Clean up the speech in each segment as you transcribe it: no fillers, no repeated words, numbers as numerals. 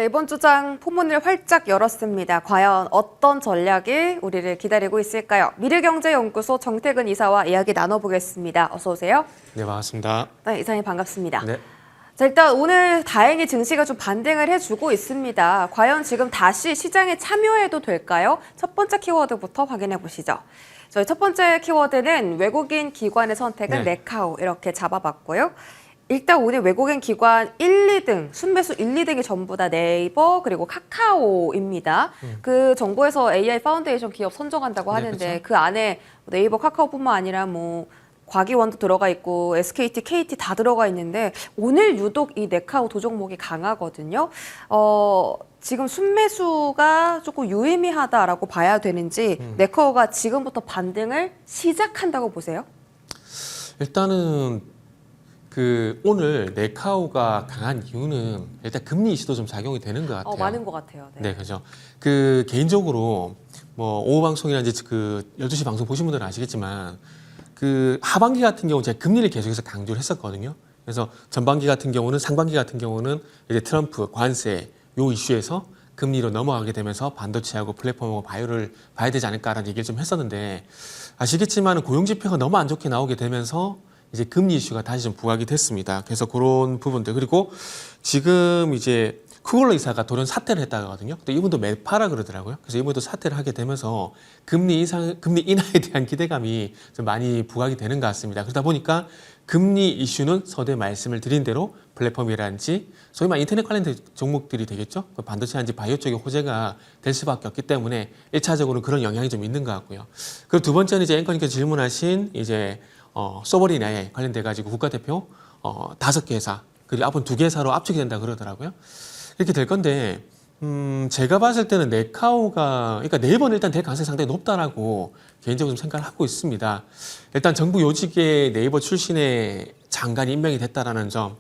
네, 이번 주장 포문을 활짝 열었습니다. 과연 어떤 전략이 우리를 기다리고 있을까요? 미래경제연구소 정태근 이사와 이야기 나눠보겠습니다. 어서 오세요. 네, 반갑습니다. 네, 이사님 반갑습니다. 네. 자, 일단 오늘 다행히 증시가 좀 반등을 해주고 있습니다. 과연 지금 다시 시장에 참여해도 될까요? 첫 번째 키워드부터 확인해 보시죠. 저희 첫 번째 키워드는 외국인 기관의 선택은 네카오 이렇게 잡아봤고요. 일단 오늘 외국인 기관 1, 2등, 순매수 1, 2등이 전부 다 네이버 그리고 카카오입니다. 그 정부에서 AI 파운데이션 기업 선정한다고 하는데 그렇죠. 그 안에 네이버, 카카오뿐만 아니라 뭐 과기원도 들어가 있고 SKT, KT 다 들어가 있는데 오늘 유독 이 네카오 도종목이 강하거든요. 지금 순매수가 조금 유의미하다라고 봐야 되는지 네카오가 지금부터 반등을 시작한다고 보세요? 일단은 오늘 네카오가 강한 이유는 일단 금리 이슈도 좀 작용이 되는 것 같아요. 많은 것 같아요. 네, 그죠. 개인적으로 뭐 오후 방송이나 이제 12시 방송 보신 분들은 아시겠지만 하반기 같은 경우 제가 금리를 계속해서 강조를 했었거든요. 그래서 전반기 같은 경우는 상반기 같은 경우는 이제 트럼프 관세 요 이슈에서 금리로 넘어가게 되면서 반도체하고 플랫폼하고 바이오를 봐야 되지 않을까라는 얘기를 좀 했었는데 아시겠지만 고용 지표가 너무 안 좋게 나오게 되면서 이제 금리 이슈가 다시 좀 부각이 됐습니다. 그래서 그런 부분들 그리고 지금 이제 쿠글러 이사가 돌연 사퇴를 했다고 하거든요. 또 이분도 매파라 그러더라고요. 그래서 이분도 사퇴를 하게 되면서 금리 인하에 대한 기대감이 좀 많이 부각이 되는 것 같습니다. 그러다 보니까 금리 이슈는 서두에 말씀을 드린 대로 플랫폼이라든지 소위 말 인터넷 관련된 종목들이 되겠죠. 반도체라든지 바이오 쪽에 호재가 될 수밖에 없기 때문에 1차적으로 그런 영향이 좀 있는 것 같고요. 그리고 두 번째는 이제 앵커님께서 질문하신 이제 소버린에 관련돼 가지고 국가대표 5개 회사 그리고 앞으로 2개 회사로 압축이 된다 그러더라고요. 이렇게 될 건데 제가 봤을 때는 네카오가 그러니까 네이버는 일단 될 가능성이 상당히 높다라고 개인적으로 좀 생각을 하고 있습니다. 일단 정부 요직에 네이버 출신의 장관이 임명이 됐다라는 점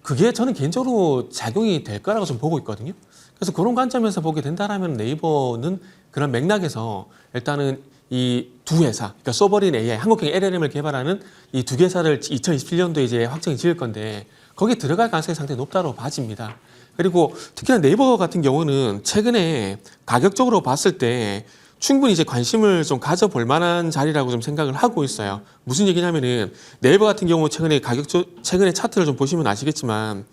그게 저는 개인적으로 작용이 될 거라고 좀 보고 있거든요. 그래서 그런 관점에서 보게 된다라면 네이버는 그런 맥락에서 일단은 이 두 회사, 그러니까 소버린 AI, 한국형 LLM을 개발하는 이 2개 회사를 2027년도에 이제 확정이 지을 건데 거기에 들어갈 가능성이 상당히 높다고 봐집니다. 그리고 특히나 네이버 같은 경우는 최근에 가격적으로 봤을 때 충분히 이제 관심을 좀 가져볼 만한 자리라고 좀 생각을 하고 있어요. 무슨 얘기냐면은 네이버 같은 경우 최근에 차트를 좀 보시면 아시겠지만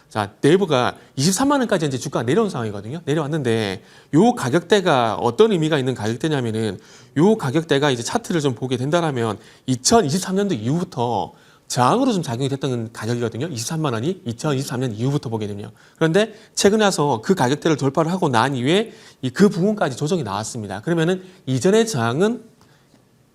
자, 네이버가 23만 원까지 이제 주가가 내려온 상황이거든요. 내려왔는데 요 가격대가 어떤 의미가 있는 가격대냐면은 요 가격대가 이제 차트를 좀 보게 된다라면 2023년도 이후부터 저항으로 좀 작용이 됐던 가격이거든요. 23만 원이 2023년 이후부터 보게 되면. 그런데 최근에 와서 그 가격대를 돌파를 하고 난 이후에 그 부분까지 조정이 나왔습니다. 그러면은 이전의 저항은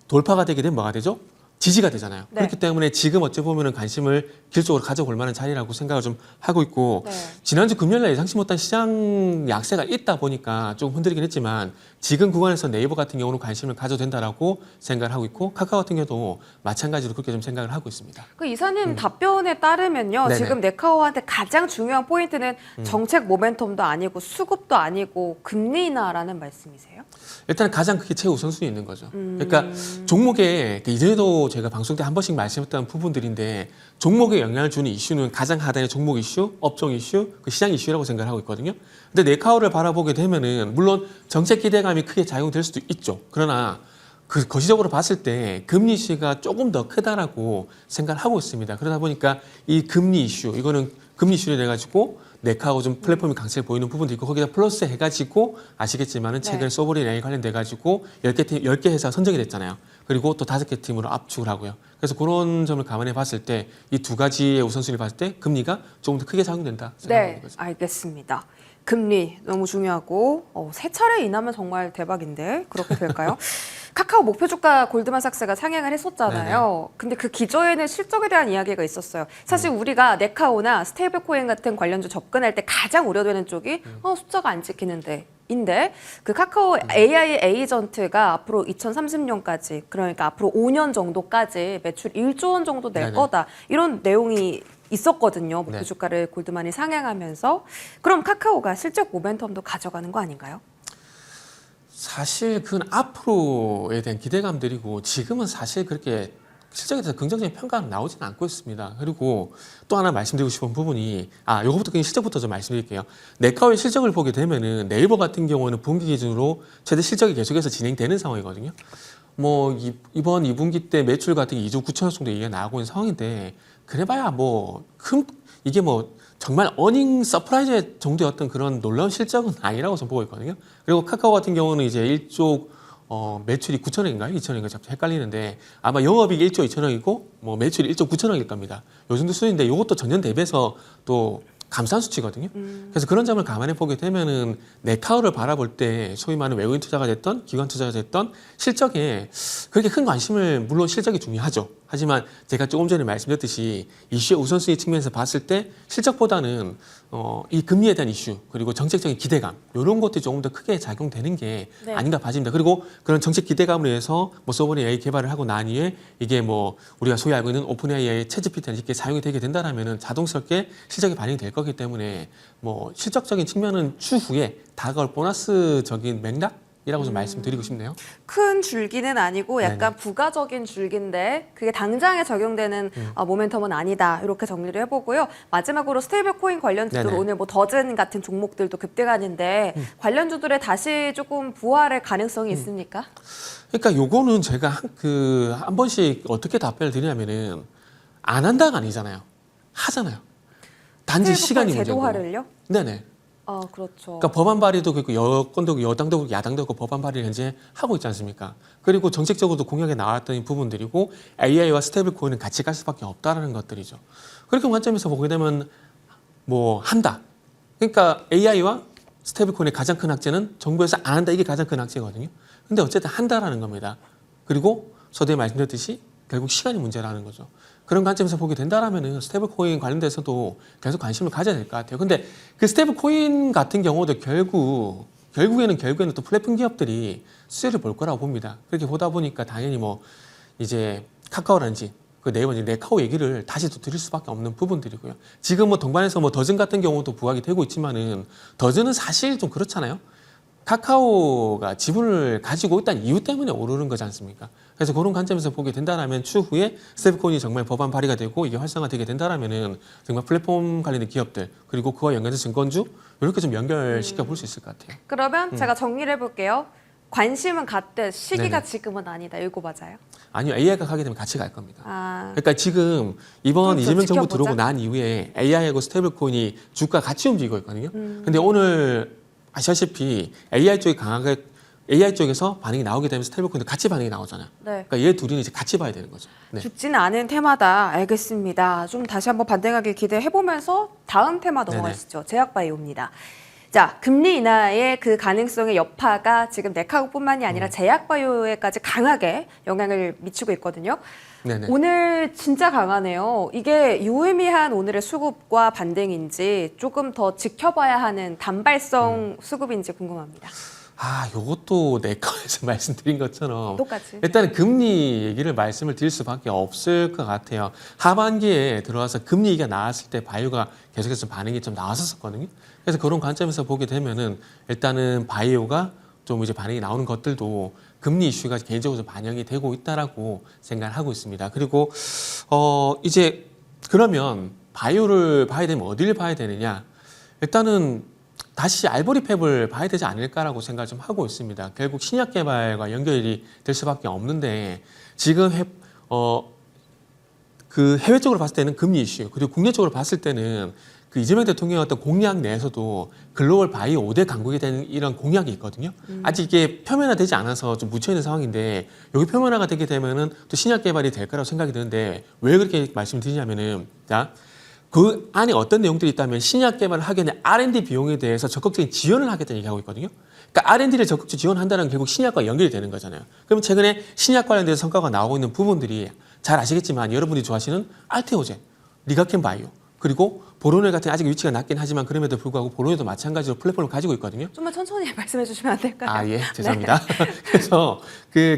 돌파가 되게 되면 뭐가 되죠? 지지가 되잖아요. 네. 그렇기 때문에 지금 어찌 보면은 관심을 기술적으로 가져볼 만한 자리라고 생각을 좀 하고 있고 네. 지난주 금요일날 예상치 못한 시장 약세가 있다 보니까 좀 흔들리긴 했지만 지금 구간에서 네이버 같은 경우는 관심을 가져도 된다라고 생각을 하고 있고 카카오 같은 경우도 마찬가지로 그렇게 좀 생각을 하고 있습니다. 그 이사님 답변에 따르면요. 네네. 지금 네카오한테 가장 중요한 포인트는 정책 모멘텀도 아니고 수급도 아니고 금리 인하라는 말씀이세요? 일단 가장 그게 최우선순위 있는 거죠. 그러니까 종목에 이전에도 제가 방송 때 한 번씩 말씀했던 부분들인데 종목에 영향을 주는 이슈는 가장 하단의 종목 이슈, 업종 이슈, 시장 이슈라고 생각을 하고 있거든요. 근데 네카오를 바라보게 되면은 물론 정책 기대감이 크게 작용될 수도 있죠. 그러나 거시적으로 봤을 때 금리 이슈가 조금 더 크다라고 생각을 하고 있습니다. 그러다 보니까 이 금리 이슈, 이거는 금리 이슈를 해가지고 네카오 좀 플랫폼이 강세를 보이는 부분도 있고 거기다 플러스 해가지고 아시겠지만은 최근에 소버린 AI 관련돼가지고 10개 회사가 선정이 됐잖아요. 그리고 또 5개 팀으로 압축을 하고요. 그래서 그런 점을 감안해 봤을 때 이 두 가지의 우선순위를 봤을 때 금리가 조금 더 크게 작용된다 생각하는 네, 거죠. 알겠습니다. 금리 너무 중요하고 세 차례 인하면 정말 대박인데 그렇게 될까요? 카카오 목표 주가 골드만삭스가 상향을 했었잖아요. 근데 그 기저에는 실적에 대한 이야기가 있었어요. 사실 우리가 네카오나 스테이블 코인 같은 관련주 접근할 때 가장 우려되는 쪽이 숫자가 안 찍히는데 인데 그 카카오 AI 에이전트가 앞으로 2030년까지 그러니까 앞으로 5년 정도까지 매출 1조 원 정도 낼 네네. 거다. 이런 내용이 있었거든요. 목표 네. 주가를 골드만이 상향하면서. 그럼 카카오가 실적 모멘텀도 가져가는 거 아닌가요? 사실 그건 앞으로에 대한 기대감들이고 지금은 사실 그렇게 실적에 대해서 긍정적인 평가는 나오지는 않고 있습니다. 그리고 또 하나 말씀드리고 싶은 부분이 요거부터 그냥 실적부터 좀 말씀드릴게요. 네카오의 실적을 보게 되면은 네이버 같은 경우는 분기 기준으로 최대 실적이 계속해서 진행되는 상황이거든요. 뭐 이번 2분기 때 매출 같은 게 2조 9천억 정도 얘기가 나오고 있는 상황인데 그래봐야 이게 정말 어닝 서프라이즈 정도의 어떤 그런 놀라운 실적은 아니라고 저는 보고 있거든요. 그리고 카카오 같은 경우는 이제 1조 매출이 9천억인가요? 2천억인가 자꾸 헷갈리는데 아마 영업이익이 1조 2천억이고 매출이 1조 9천억일 겁니다. 요 정도 수준인데 이것도 전년 대비해서 또 감사한 수치거든요. 그래서 그런 점을 감안해 보게 되면은 네카오를 바라볼 때 소위 말하는 외국인 투자가 됐던 기관 투자가 됐던 실적에 그렇게 큰 관심을 물론 실적이 중요하죠. 하지만 제가 조금 전에 말씀드렸듯이 이슈의 우선순위 측면에서 봤을 때 실적보다는 이 금리에 대한 이슈 그리고 정책적인 기대감 이런 것들이 조금 더 크게 작용되는 게 네. 아닌가 봐집니다. 그리고 그런 정책 기대감으로 해서 서버린 AI 개발을 하고 난 이후에 이게 우리가 소위 알고 있는 오픈 AI의 챗GPT가 이렇게 사용이 되게 된다라면은 자동스럽게 실적이 반영이 될 거기 때문에 실적적인 측면은 추후에 다가올 보너스적인 맥락이라고 좀 말씀드리고 싶네요. 큰 줄기는 아니고 약간 부가적인 줄기인데 그게 당장에 적용되는 모멘텀은 아니다. 이렇게 정리를 해보고요. 마지막으로 스테이블 코인 관련주들 네네. 오늘 더즌 같은 종목들도 급등하는데 관련주들의 다시 조금 부활의 가능성이 있습니까? 그러니까 요거는 제가 한 번씩 어떻게 답변을 드리냐면은 안 한다가 아니잖아요. 하잖아요. 단지 스테이블 시간이 코인 문제고. 제도화를요? 네네. 그렇죠. 그러니까 법안 발의도 그렇고 여권도 그렇고 여당도 그렇고 야당도 그렇고 법안 발의를 현재 하고 있지 않습니까? 그리고 정책적으로도 공약에 나왔던 부분들이고 AI와 스테이블 코인은 같이 갈 수밖에 없다라는 것들이죠. 그렇게 관점에서 보게 되면 한다. 그러니까 AI와 스테이블 코인의 가장 큰 악재는 정부에서 안 한다 이게 가장 큰 악재거든요. 근데 어쨌든 한다라는 겁니다. 그리고 서두에 말씀드렸듯이 결국 시간이 문제라는 거죠. 그런 관점에서 보게 된다라면은 스테이블 코인 관련돼서도 계속 관심을 가져야 될 것 같아요. 근데 그 스테이블 코인 같은 경우도 결국에는 또 플랫폼 기업들이 수혜를 볼 거라고 봅니다. 그렇게 보다 보니까 당연히 이제 카카오라든지 그 네이버인지 네카오 얘기를 다시 또 드릴 수밖에 없는 부분들이고요. 지금 동반해서 더즌 같은 경우도 부각이 되고 있지만은 더즌은 사실 좀 그렇잖아요. 카카오가 지분을 가지고 있다는 이유 때문에 오르는 거지 않습니까? 그래서 그런 관점에서 보게 된다라면 추후에 스테이블코인이 정말 법안 발의가 되고 이게 활성화되게 된다라면은 정말 플랫폼 관련된 기업들 그리고 그와 연관된 증권주 이렇게 좀 연결시켜 볼 수 있을 것 같아요. 그러면 제가 정리를 해볼게요. 관심은 갔대 시기가 네네. 지금은 아니다. 이거 맞아요? 아니요, AI가 가게 되면 같이 갈 겁니다. 아, 그러니까 지금 이번 좀 이재명 정부 지켜보자. 들어오고 난 이후에 AI하고 스테이블코인이 주가 같이 움직이고 있거든요. 근데 오늘 아시다시피 AI 쪽에서 반응이 나오게 되면 스테이블코인도 같이 반응이 나오잖아요. 네. 그러니까 얘 둘이는 이제 같이 봐야 되는 거죠. 네. 죽지는 않은 테마다. 알겠습니다. 좀 다시 한번 반등하길 기대해보면서 다음 테마 넘어가시죠. 제약바이오입니다. 자, 금리 인하의 그 가능성의 여파가 지금 네카고뿐만이 아니라 제약바이오에까지 강하게 영향을 미치고 있거든요. 네네. 오늘 진짜 강하네요. 이게 유의미한 오늘의 수급과 반등인지 조금 더 지켜봐야 하는 단발성 수급인지 궁금합니다. 요것도 네카에서 말씀드린 것처럼 똑같이. 일단은 금리 얘기를 말씀을 드릴 수밖에 없을 것 같아요. 하반기에 들어와서 금리 얘기가 나왔을 때 바이오가 계속해서 반응이 좀 나왔었거든요. 그래서 그런 관점에서 보게 되면은 일단은 바이오가 좀 이제 반응이 나오는 것들도 금리 이슈가 개인적으로 좀 반영이 되고 있다라고 생각을 하고 있습니다. 그리고 이제 그러면 바이오를 봐야 되면 어디를 봐야 되느냐? 일단은 다시 알보리 팹을 봐야 되지 않을까라고 생각을 좀 하고 있습니다. 결국 신약 개발과 연결이 될 수밖에 없는데 지금 그 해외 쪽으로 봤을 때는 금리 이슈 그리고 국내 쪽으로 봤을 때는 그 이재명 대통령의 어떤 공약 내에서도 글로벌 바이오 5대 강국이 되는 이런 공약이 있거든요. 아직 이게 표면화되지 않아서 좀 묻혀있는 상황인데 여기 표면화가 되게 되면은 또 신약 개발이 될 거라고 생각이 드는데 왜 그렇게 말씀드리냐면은 그 안에 어떤 내용들이 있다면 신약 개발을 하게 되는 R&D 비용에 대해서 적극적인 지원을 하겠다는 얘기하고 있거든요. 그러니까 R&D를 적극적으로 지원한다는 건 결국 신약과 연결이 되는 거잖아요. 그럼 최근에 신약 관련돼서 성과가 나오고 있는 부분들이 잘 아시겠지만 여러분들이 좋아하시는 알테오젠, 리가켄 바이오 그리고 보로네 같은 아직 위치가 낮긴 하지만 그럼에도 불구하고 보로네도 마찬가지로 플랫폼을 가지고 있거든요. 좀만 천천히 말씀해 주시면 안 될까요? 예, 죄송합니다. 그래서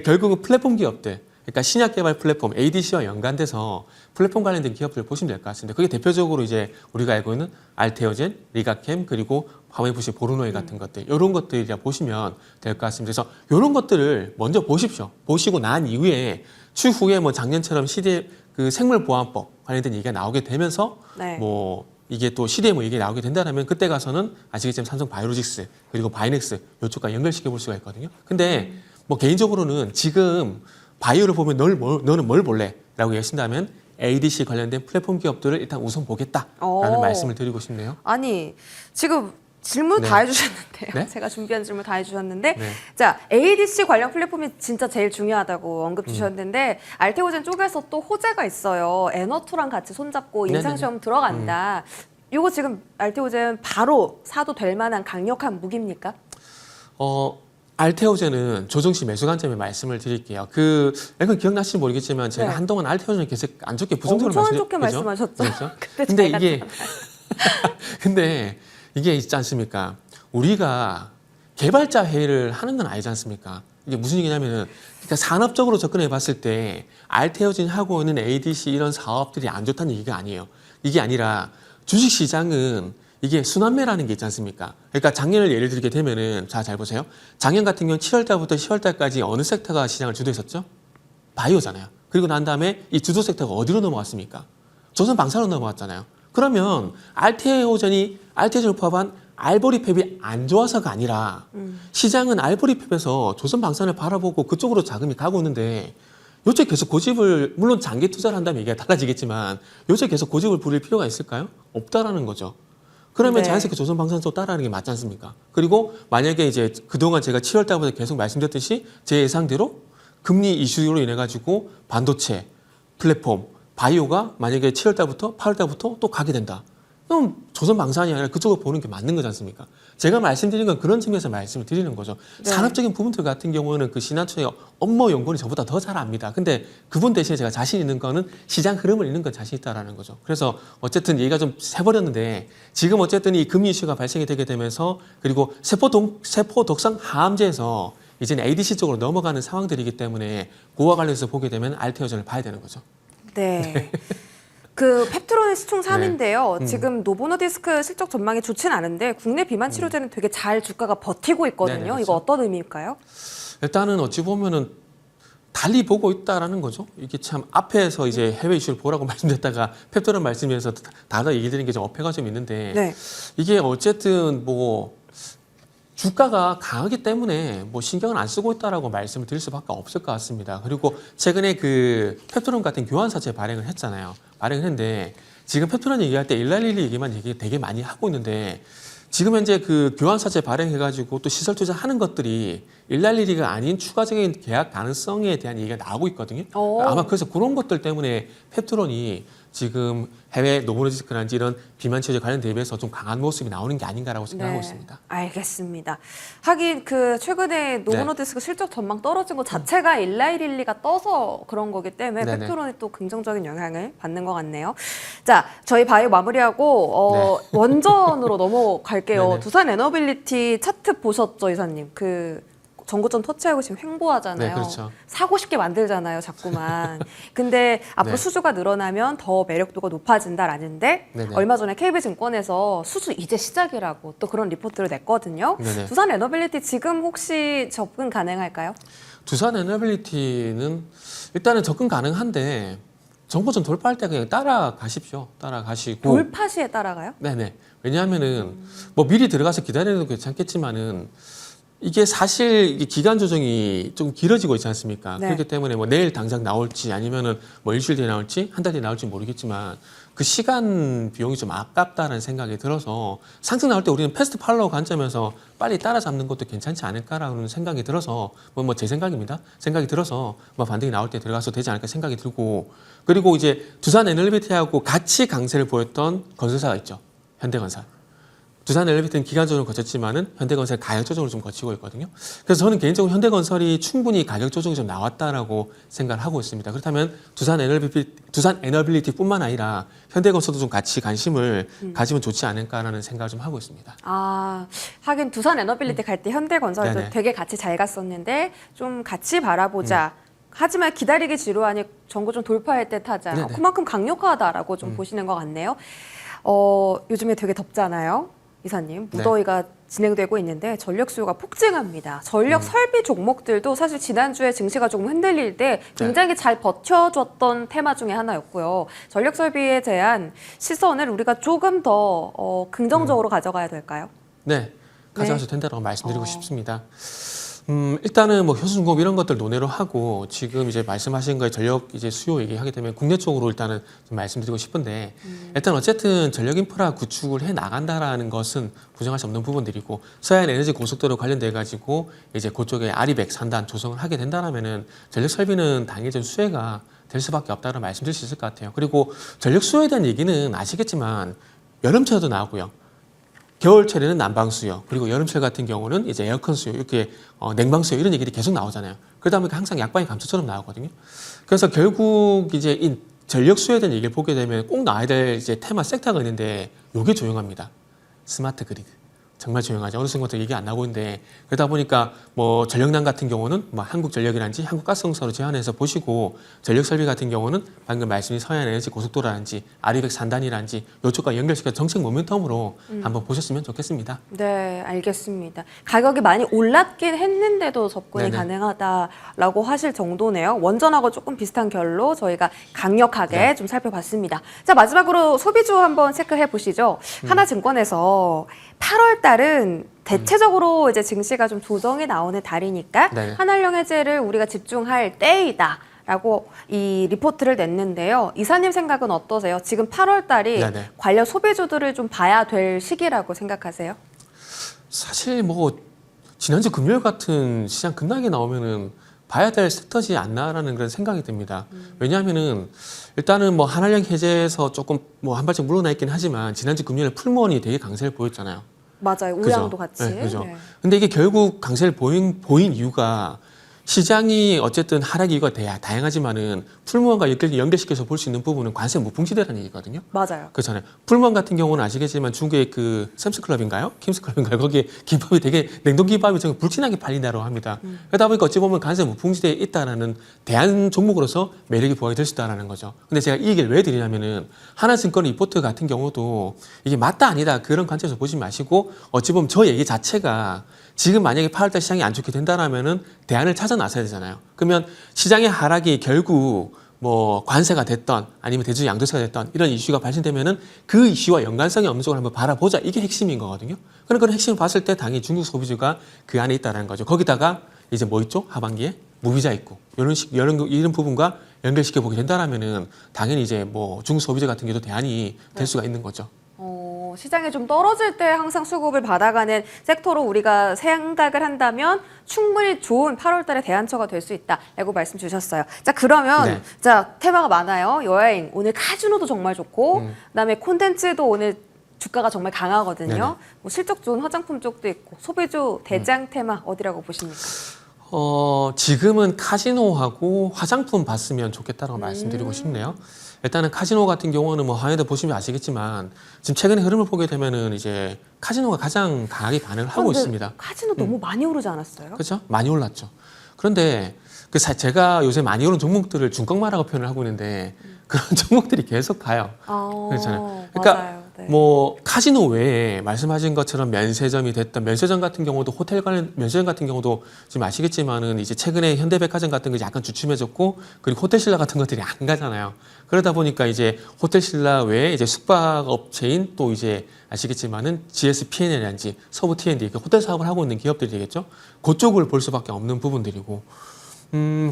결국은 플랫폼 기업들, 그러니까 신약 개발 플랫폼 ADC와 연관돼서 플랫폼 관련된 기업들을 보시면 될 것 같습니다. 그게 대표적으로 이제 우리가 알고 있는 알테오젠, 리가캠 그리고 화면에 보시는 보르노이 같은 것들 이런 것들이라 보시면 될 것 같습니다. 그래서 이런 것들을 먼저 보십시오. 보시고 난 이후에 추후에 뭐 작년처럼 그 생물보안법 관련된 얘기가 나오게 되면서 네. 뭐 이게 또 CDMO 얘기 나오게 된다면 그때 가서는 아시겠지만 삼성 바이오로직스 그리고 바이넥스 이쪽과 연결시켜 볼 수가 있거든요. 근데 뭐 개인적으로는 지금 바이오를 보면 너는 뭘 볼래? 라고 하신다면 ADC 관련된 플랫폼 기업들을 일단 우선 보겠다라는 말씀을 드리고 싶네요. 아니 지금 질문 네. 다 해주셨는데요. 네? 제가 준비한 질문 다 해주셨는데 네. 자 ADC 관련 플랫폼이 진짜 제일 중요하다고 언급 주셨는데 알테오젠 쪽에서 또 호재가 있어요. 에너투랑 같이 손잡고 임상시험 들어간다. 이거 지금 알테오젠 바로 사도 될 만한 강력한 무기입니까? 알테오젠은 조정시 매수 관점에 말씀을 드릴게요. 이건 기억나실지 모르겠지만 제가 네. 한동안 알테오젠을 계속 안 좋게 부정적으로 엄청 안 좋게 그죠? 말씀하셨죠. 그렇죠? 그때 근데 잘 이게 갔잖아요. 근데 이게 있지 않습니까? 우리가 개발자 회의를 하는 건 아니지 않습니까? 이게 무슨 얘기냐면은 그러니까 산업적으로 접근해 봤을 때 알테오젠이 하고 있는 ADC 이런 사업들이 안 좋다는 얘기가 아니에요. 이게 아니라 주식 시장은 이게 순환매라는 게 있지 않습니까? 그러니까 작년을 예를 들게 되면은 잘 보세요. 작년 같은 경우는 7월 달부터 10월 달까지 어느 섹터가 시장을 주도했었죠? 바이오잖아요. 그리고 난 다음에 이 주도 섹터가 어디로 넘어왔습니까? 조선방사로 넘어왔잖아요. 그러면 알테오젠을 포함한 알보리팹이 안 좋아서가 아니라 시장은 알보리팹에서 조선방사를 바라보고 그쪽으로 자금이 가고 있는데 요새 계속 고집을 물론 장기 투자를 한다면 얘기가 달라지겠지만 요새 계속 고집을 부릴 필요가 있을까요? 없다라는 거죠. 그러면 네. 자연스럽게 조선방사는 또 따라하는 게 맞지 않습니까? 그리고 만약에 이제 그동안 제가 7월 달부터 계속 말씀드렸듯이 제 예상대로 금리 이슈로 인해 가지고 반도체, 플랫폼, 바이오가 만약에 7월 달부터 8월 달부터 또 가게 된다. 그럼 조선방산이 아니라 그쪽을 보는 게 맞는 거지 않습니까? 제가 말씀드린 건 그런 측면에서 말씀을 드리는 거죠. 네. 산업적인 부분들 같은 경우는 그 신한초의 업무 연구원이 저보다 더 잘 압니다. 근데 그분 대신에 제가 자신 있는 거는 시장 흐름을 읽는 건 자신 있다라는 거죠. 그래서 어쨌든 얘기가 좀 새버렸는데 지금 어쨌든 이 금리 이슈가 발생이 되게 되면서 그리고 세포 독성 항암제에서 이제는 ADC 쪽으로 넘어가는 상황들이기 때문에 그와 관련해서 보게 되면 알테오젠을 봐야 되는 거죠. 네. 그 펩트론의 시총 3인데요. 네. 지금 노보노디스크 실적 전망이 좋진 않은데 국내 비만 치료제는 되게 잘 주가가 버티고 있거든요. 네네, 그렇죠. 이거 어떤 의미일까요? 일단은 어찌 보면은 달리 보고 있다라는 거죠. 이게 참 앞에서 이제 해외 이슈를 보라고 말씀드렸다가 펩트론 말씀에서 다른 얘기 드리는 게 좀 어폐가 좀 있는데 네. 이게 어쨌든 뭐 주가가 강하기 때문에 뭐 신경을 안 쓰고 있다라고 말씀을 드릴 수밖에 없을 것 같습니다. 그리고 최근에 그 펩트론 같은 교환사채 발행을 했잖아요. 발행을 했는데 지금 펩트론 얘기할 때 일랄릴리 얘기만 되게 많이 하고 있는데 지금 현재 그 교환사채 발행해가지고 또 시설 투자하는 것들이 일랄릴리가 아닌 추가적인 계약 가능성에 대한 얘기가 나오고 있거든요. 오. 아마 그래서 그런 것들 때문에 펩트론이 지금 해외 노보노디스크라든지 이런 비만 치료제 관련 대비해서 좀 강한 모습이 나오는 게 아닌가라고 생각하고 있습니다. 알겠습니다. 하긴 그 최근에 노보노디스크 실적 전망 떨어진 것 자체가 일라이릴리가 떠서 그런 거기 때문에 네네. 펩트론이 또 긍정적인 영향을 받는 것 같네요. 자, 저희 바이오 마무리하고 원전으로 넘어갈게요. 네네. 두산 에너빌리티 차트 보셨죠, 이사님? 그 전고점 터치하고 지금 횡보하잖아요. 네, 그렇죠. 사고 싶게 만들잖아요, 자꾸만. 근데 앞으로 네. 수주가 늘어나면 더 매력도가 높아진다라는데 네네. 얼마 전에 KB증권에서 수주 이제 시작이라고 또 그런 리포트를 냈거든요. 네네. 두산 에너빌리티 지금 혹시 접근 가능할까요? 두산 에너빌리티는 일단은 접근 가능한데 정보점 돌파할 때 그냥 따라가십시오. 따라가시고. 돌파 시에 따라가요? 네네. 왜냐하면은 뭐 미리 들어가서 기다리는 도 괜찮겠지만은 이게 사실 이게 기간 조정이 좀 길어지고 있지 않습니까? 네. 그렇기 때문에 뭐 내일 당장 나올지 아니면은 뭐 일주일 뒤에 나올지 한 달 뒤에 나올지 모르겠지만 그 시간 비용이 좀 아깝다는 생각이 들어서 상승 나올 때 우리는 패스트 팔로우 관점에서 빨리 따라잡는 것도 괜찮지 않을까라는 생각이 들어서 뭐 제 생각입니다. 생각이 들어서 뭐 반등이 나올 때 들어가서 되지 않을까 생각이 들고 그리고 이제 두산 에너빌리티하고 같이 강세를 보였던 건설사가 있죠. 현대건설. 두산 엘리베이터는 기간 조정을 거쳤지만은 현대건설 가격 조정을 좀 거치고 있거든요. 그래서 저는 개인적으로 현대건설이 충분히 가격 조정이 좀 나왔다라고 생각을 하고 있습니다. 그렇다면 두산 에너빌리티뿐만 아니라 현대건설도 좀 같이 관심을 가지면 좋지 않을까라는 생각을 좀 하고 있습니다. 아, 하긴 두산 에너빌리티 갈 때 현대건설도 네네. 되게 같이 잘 갔었는데 좀 같이 바라보자. 하지만 기다리기 지루하니 전고점 돌파할 때 타자. 네네. 그만큼 강력하다라고 좀 보시는 것 같네요. 요즘에 되게 덥잖아요. 이사님, 무더위가 진행되고 있는데 전력 수요가 폭증합니다. 전력 설비 종목들도 사실 지난주에 증시가 조금 흔들릴 때 굉장히 잘 버텨줬던 테마 중에 하나였고요. 전력 설비에 대한 시선을 우리가 조금 더 긍정적으로 가져가야 될까요? 네, 가져가셔도 된다고 말씀드리고 싶습니다. 일단은 뭐 효수중공업 이런 것들 논의로 하고 지금 이제 말씀하신 거에 전력 이제 수요 얘기하게 되면 국내 쪽으로 일단은 좀 말씀드리고 싶은데 일단 어쨌든 전력 인프라 구축을 해 나간다라는 것은 부정할 수 없는 부분들이고 서해안 에너지 고속도로 관련돼 가지고 이제 그쪽에 아리백 산단 조성을 하게 된다라면은 전력 설비는 당연히 좀 수혜가 될 수밖에 없다는 말씀드릴 수 있을 것 같아요. 그리고 전력 수요에 대한 얘기는 아시겠지만 여름철도 나오고요. 겨울철에는 난방 수요, 그리고 여름철 같은 경우는 이제 에어컨 수요, 이렇게 냉방 수요 이런 얘기들이 계속 나오잖아요. 그러다 보니까 항상 약방의 감초처럼 나오거든요. 그래서 결국 이제 이 전력 수요에 대한 얘기를 보게 되면 꼭 나와야 될 이제 테마 섹터가 있는데 요게 조용합니다. 스마트 그리드. 정말 조용하죠. 어느 순간부터 얘기 안 나오고 있는데 그러다 보니까 뭐 전력난 같은 경우는 뭐 한국전력이라든지 한국가스공사로 제안해서 보시고 전력 설비 같은 경우는 방금 말씀드린 서해안 에너지 고속도로라든지 아리백 산단이라든지 요쪽과 연결시켜 정책 모멘텀으로 한번 보셨으면 좋겠습니다. 네, 알겠습니다. 가격이 많이 올랐긴 했는데도 접근이 네네. 가능하다라고 하실 정도네요. 원전하고 조금 비슷한 결로 저희가 강력하게 네. 좀 살펴봤습니다. 자, 마지막으로 소비주 한번 체크해 보시죠. 하나증권에서 8월 달은 대체적으로 이제 증시가 좀 조정이 나오는 달이니까 네. 한한령 해제를 우리가 집중할 때이다. 라고 이 리포트를 냈는데요. 이사님 생각은 어떠세요? 지금 8월 달이 네네. 관련 소비주들을 좀 봐야 될 시기라고 생각하세요? 사실 뭐 지난주 금요일 같은 시장 급락이 나오면은 봐야 될 섹터지 않나라는 그런 생각이 듭니다. 왜냐하면은 일단은 뭐 한한령 해제에서 조금 뭐 한 발짝 물러나 있긴 하지만 지난주 금요일에 풀무원이 되게 강세를 보였잖아요. 맞아요. 그죠? 우량도 같이. 네, 그죠. 네. 근데 이게 결국 강세를 보인 이유가 시장이 어쨌든 하락 이유가 다양하지만은 풀무원과 연결시켜서 볼 수 있는 부분은 관세 무풍지대라는 얘기거든요. 맞아요. 그렇잖아요. 풀무원 같은 경우는 아시겠지만 중국의 그 샘스클럽인가요? 킴스클럽인가요? 거기에 김밥이 되게 냉동김밥이 정말 불진하게 팔린다고 합니다. 그러다 보니까 어찌 보면 관세 무풍지대에 있다라는 대안 종목으로서 매력이 부각이 될 수 있다는 거죠. 근데 제가 이 얘기를 왜 드리냐면은 하나증권 리포트 같은 경우도 이게 맞다 아니다 그런 관점에서 보지 마시고 어찌 보면 저 얘기 자체가 지금 만약에 8월달 시장이 안 좋게 된다라면은 대안을 찾아 나서야 되잖아요. 그러면 시장의 하락이 결국 뭐 관세가 됐던 아니면 대주 양도세가 됐던 이런 이슈가 발생되면은 그 이슈와 연관성이 없는 쪽을 한번 바라보자. 이게 핵심인 거거든요. 그런 그런 핵심을 봤을 때 당연히 중국 소비주가 그 안에 있다는 거죠. 거기다가 이제 뭐 있죠? 하반기에 무비자 있고 이런 부분과 연결시켜 보게 된다라면은 당연히 이제 뭐 중국 소비자 같은 경우도 대안이 될 수가 있는 거죠. 시장이 좀 떨어질 때 항상 수급을 받아가는 섹터로 우리가 생각을 한다면 충분히 좋은 8월 달에 대안처가 될 수 있다라고 말씀 주셨어요. 자, 그러면 네. 자, 테마가 많아요. 여행, 오늘 카지노도 정말 좋고 그다음에 콘텐츠도 오늘 주가가 정말 강하거든요. 네네. 뭐 실적 좋은 화장품 쪽도 있고 소비주 대장 테마 어디라고 보십니까? 지금은 카지노하고 화장품 봤으면 좋겠다라고 말씀드리고 싶네요. 일단은 카지노 같은 경우는 뭐 화면에 보시면 아시겠지만 지금 최근의 흐름을 보게 되면은 이제 카지노가 가장 강하게 반응을 하고 근데 있습니다. 카지노 너무 많이 오르지 않았어요? 그렇죠? 많이 올랐죠. 그런데 제가 요새 많이 오른 종목들을 중꺾마라고 표현을 하고 있는데 그런 종목들이 계속 가요. 그렇잖아요. 그러니까 맞아요. 네. 뭐 카지노 외에 말씀하신 것처럼 면세점이 됐던 면세점 같은 경우도 호텔 관련 면세점 같은 경우도 지금 아시겠지만은 이제 최근에 현대백화점 같은 게 약간 주춤해졌고 그리고 호텔신라 같은 것들이 안 가잖아요. 그러다 보니까 이제 호텔신라 외에 이제 숙박업체인 또 이제 아시겠지만은 GSPN이라든지 서부 T&D 호텔 사업을 하고 있는 기업들이 되겠죠. 그쪽을 볼 수밖에 없는 부분들이고.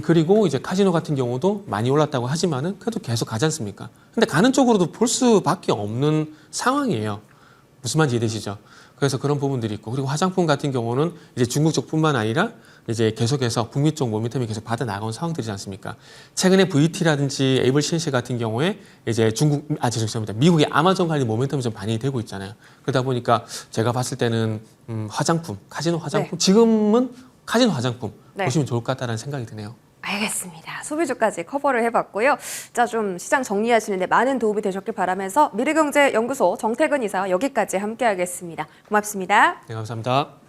그리고 이제 카지노 같은 경우도 많이 올랐다고 하지만은 그래도 계속 가지 않습니까? 근데 가는 쪽으로도 볼 수밖에 없는 상황이에요. 무슨 말인지 이해되시죠? 그래서 그런 부분들이 있고 그리고 화장품 같은 경우는 이제 중국 쪽뿐만 아니라 이제 계속해서 북미 쪽 모멘텀이 계속 받아 나가온 상황들이지 않습니까? 최근에 VT라든지 에이블 CNC 같은 경우에 이제 죄송합니다. 미국의 아마존 관련 모멘텀이 좀 반영이 되고 있잖아요. 그러다 보니까 제가 봤을 때는 화장품, 카지노 화장품 지금은 카지노 화장품 보시면 좋을 것 같다는 생각이 드네요. 알겠습니다. 소비주까지 커버를 해봤고요. 자, 좀 시장 정리하시는데 많은 도움이 되셨길 바라면서 미래경제연구소 정태근 이사와 여기까지 함께하겠습니다. 고맙습니다. 네, 감사합니다.